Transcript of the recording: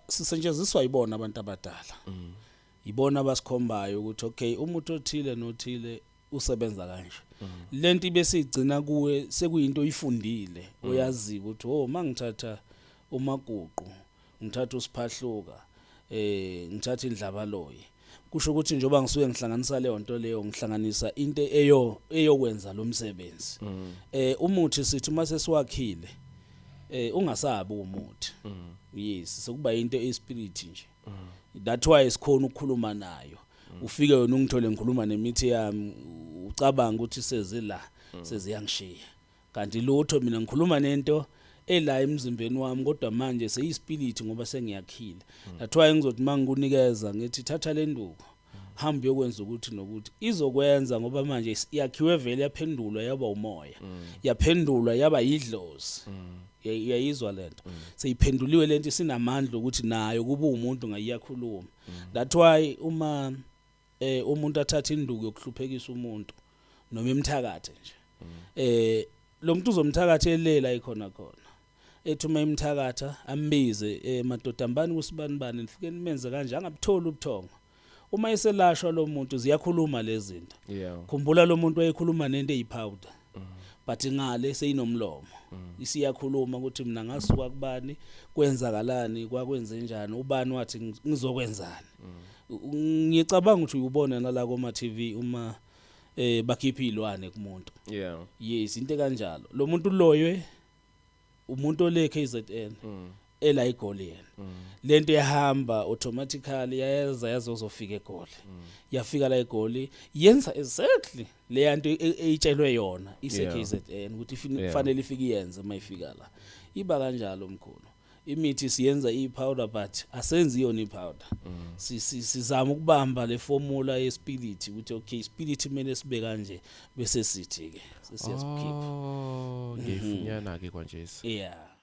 sisetshenziswa ibona abantu abadala ibona abasikhombayo ukuthi okay umuntu othile nothile usebenza kanje lento besigcina kuwe sekuyinto oyifundile oyazi ukuthi mangithatha umaguqu ngithatha usiphahluka ngithatha indlabaloyi kusho ukuthi njengoba ngisuke ngihlanganisa leyo nto leyo ngihlanganisa into eyokwenza lo msebenzi umuthi sithi mase siwakhile ungasabi umuthi yes sekuba into espirit nje that's why sikhona ukukhuluma nayo ufike wena ungithole ngikhuluma nemithi yami ucabanga ukuthi sezila seziyangishiya kanti lutho mina ngikhuluma nento ela emzimbeni wami kodwa manje seyispirit ngoba sengiyakhile that's why ngizothi mangikunikeza ngithi thatha le nduku hamba yokwenza ukuthi nokuthi izokwenza ngoba manje yakhiwe vele yaphendulwa yaba umoya yaphendulwa yaba yidlozi yayizwa lento seyiphenduliwe lento sinamandla ukuthi nayo kuba umuntu ngayiyakhuluma that's why uma umuntu athatha induku yokuhluphekisa umuntu noma emthakathe nje lo muntu uzomthakathe elela ikhona ethuma imthakatha ambize madodambani kusibanibani nifike nimenze kanje angabutholi ubuthongo uma eselashwa lo muntu ziyakhuluma lezi zinto khumbula lo muntu wayekhuluma nento eyipowder but ngale seyinomlomo isiyakhuluma ukuthi mina ngasuka kubani kwenzakalani kwakwenze njani ubani wathi ngizokwenzani ngicabanga ukuthi uyubona nala koma TV uma bakhipha ilwane kumuntu yes into kanjalo lo muntu loywe umuntu ole KZN ela igoli lento yahamba automatically yaza uzofika egoli yafika la egoli yenza exactly le yanto eyitshelwe yona ise KZN ukuthi kufanele ifike iyenze mayifika la iba kanjalo mkhulu imithi siyenza ipowder but asenzi yona ipowder sizama ukubamba le formula yespirit ukuthi okay spirit kumele sibe kanje bese sithi ke sesiyazikhipha ngifunyana ke kwanje yeah